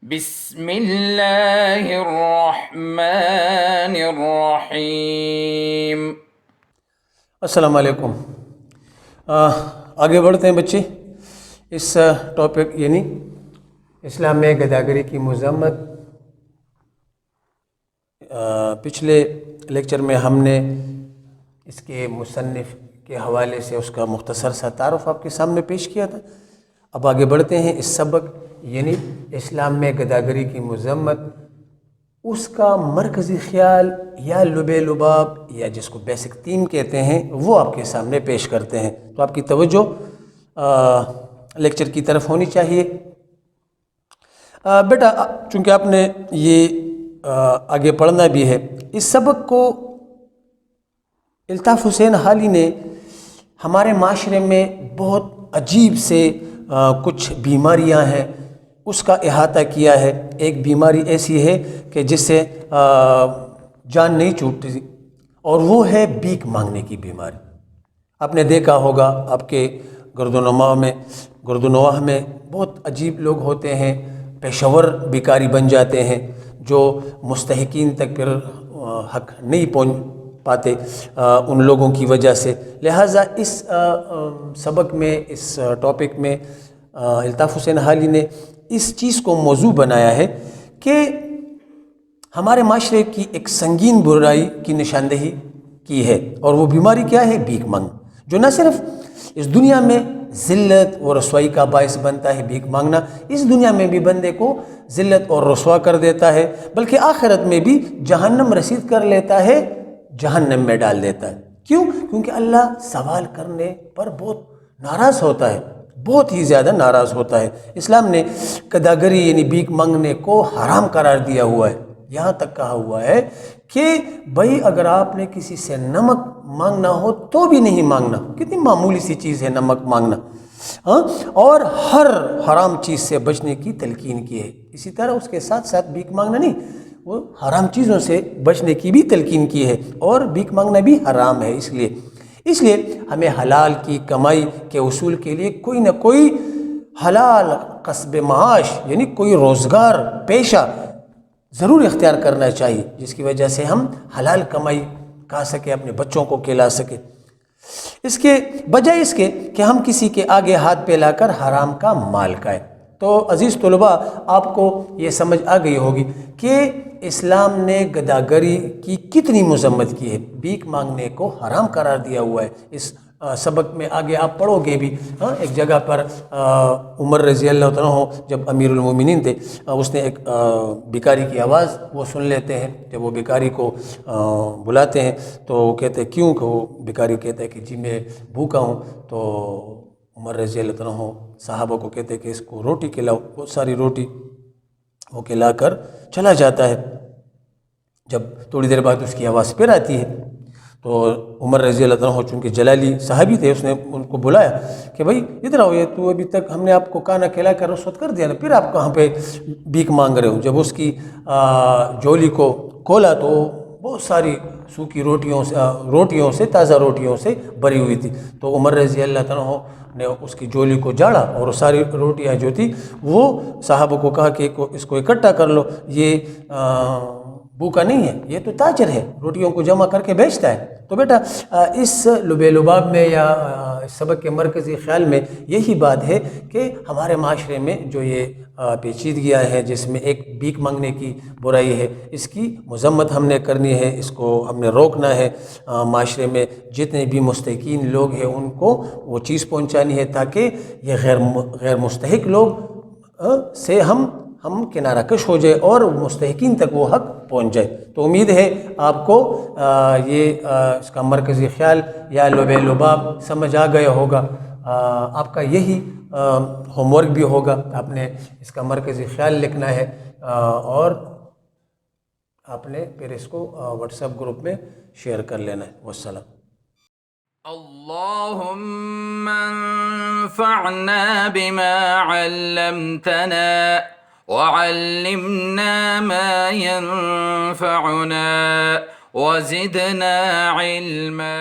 بسم اللہ الرحمن الرحیم۔ السلام علیکم۔ آگے بڑھتے ہیں بچے، اس ٹاپک یعنی اسلام میں گداگری کی مذمت۔ پچھلے لیکچر میں ہم نے اس کے مصنف کے حوالے سے اس کا مختصر سا تعارف آپ کے سامنے پیش کیا تھا۔ اب آگے بڑھتے ہیں اس سبق یعنی اسلام میں گداگری کی مذمت، اس کا مرکزی خیال یا لب لباب یا جس کو بیسک تھیم کہتے ہیں وہ آپ کے سامنے پیش کرتے ہیں۔ تو آپ کی توجہ لیکچر کی طرف ہونی چاہیے۔ بیٹا چونکہ آپ نے یہ آگے پڑھنا بھی ہے، اس سبق کو الطاف حسین حالی نے ہمارے معاشرے میں بہت عجیب سے کچھ بیماریاں ہیں اس کا احاطہ کیا ہے۔ ایک بیماری ایسی ہے کہ جس سے جان نہیں چھوٹتی اور وہ ہے بھیک مانگنے کی بیماری۔ آپ نے دیکھا ہوگا آپ کے گرد و نواح میں بہت عجیب لوگ ہوتے ہیں، پیشہ ور بھکاری بن جاتے ہیں جو مستحقین تک پھر حق نہیں پہنچ پاتے ان لوگوں کی وجہ سے۔ لہٰذا اس سبق میں، اس ٹاپک میں الطاف حسین حالی نے اس چیز کو موضوع بنایا ہے کہ ہمارے معاشرے کی ایک سنگین برائی کی نشاندہی کی ہے، اور وہ بیماری کیا ہے؟ بھیک مانگ، جو نہ صرف اس دنیا میں ذلت و رسوائی کا باعث بنتا ہے۔ بھیک مانگنا اس دنیا میں بھی بندے کو ذلت اور رسوا کر دیتا ہے، بلکہ آخرت میں بھی جہنم رسید کر لیتا ہے، جہنم میں ڈال دیتا ہے۔ کیوں؟ کیونکہ اللہ سوال کرنے پر بہت ناراض ہوتا ہے، بہت ہی زیادہ ناراض ہوتا ہے۔ اسلام نے گداگری یعنی بھیک مانگنے کو حرام قرار دیا ہوا ہے۔ یہاں تک کہا ہوا ہے کہ بھائی اگر آپ نے کسی سے نمک مانگنا ہو تو بھی نہیں مانگنا۔ کتنی معمولی سی چیز ہے نمک مانگنا، اور ہر حرام چیز سے بچنے کی تلقین کی ہے۔ اسی طرح اس کے ساتھ ساتھ بھیک مانگنا نہیں، وہ حرام چیزوں سے بچنے کی بھی تلقین کی ہے، اور بھیک مانگنا بھی حرام ہے۔ اس لیے ہمیں حلال کی کمائی کے اصول کے لیے کوئی نہ کوئی حلال کسب معاش یعنی کوئی روزگار پیشہ ضرور اختیار کرنا چاہیے، جس کی وجہ سے ہم حلال کمائی کھا سکیں، اپنے بچوں کو کھلا سکیں، اس کے بجائے اس کے کہ ہم کسی کے آگے ہاتھ پھیلا کر حرام کا مال کھائیں۔ تو عزیز طلباء، آپ کو یہ سمجھ آ گئی ہوگی کہ اسلام نے گداگری کی کتنی مذمت کی ہے، بھیک مانگنے کو حرام قرار دیا ہوا ہے۔ اس سبق میں آگے آپ پڑھو گے بھی، ایک جگہ پر عمر رضی اللہ عنہ جب امیر المومنین تھے، اس نے ایک بھکاری کی آواز وہ سن لیتے ہیں۔ جب وہ بھکاری کو بلاتے ہیں تو وہ کہتے ہیں کیوں، کہ وہ بھکاری کہتا ہے کہ جی میں بھوکا ہوں۔ تو عمر رضی اللہ عنہ صحابہ کو کہتے ہیں کہ اس کو روٹی کھلاؤ، بہت ساری روٹی وہ کھلا کر چلا جاتا ہے۔ جب تھوڑی دیر بعد اس کی آواز پھر آتی ہے تو عمر رضی اللہ عنہ چونکہ جلالی صحابی تھے، اس نے ان کو بلایا کہ بھائی ادھر آؤ، یہ تو ابھی تک ہم نے آپ کو کھانا کھلا کر رخصت کر دیا نا، پھر آپ کہاں پہ بھیک مانگ رہے ہو؟ جب اس کی جولی کو کھولا تو بہت ساری سوکھی روٹیوں سے تازہ روٹیوں سے بھری ہوئی تھی۔ تو عمر رضی اللہ عنہ نے اس کی جولی کو جاڑا اور ساری روٹیاں جو تھی وہ صحابہ کو کہا کہ اس کو اکٹھا کر لو، یہ بھوکا نہیں ہے، یہ تو تاجر ہے، روٹیوں کو جمع کر کے بیچتا ہے۔ تو بیٹا اس لب لباب میں یا سبق کے مرکزی خیال میں یہی بات ہے کہ ہمارے معاشرے میں جو یہ پیچیدگیاں ہیں، جس میں ایک بھیک مانگنے کی برائی ہے، اس کی مذمت ہم نے کرنی ہے، اس کو ہم نے روکنا ہے۔ معاشرے میں جتنے بھی مستحقین لوگ ہیں ان کو وہ چیز پہنچانی ہے تاکہ یہ غیر مستحق لوگ سے ہم کنارہ کش ہو جائے اور مستحقین تک وہ حق پہنچ جائے۔ تو امید ہے آپ کو یہ اس کا مرکزی خیال یا لب لباب سمجھ آ گیا ہوگا۔ آپ کا یہی ہوم ورک بھی ہوگا، آپ نے اس کا مرکزی خیال لکھنا ہے، اور آپ نے پھر اس کو واٹس ایپ گروپ میں شیئر کر لینا ہے۔ والسلام۔ اللهم انفعنا بما علمتنا وعلمنا ما ينفعنا وزدنا علما۔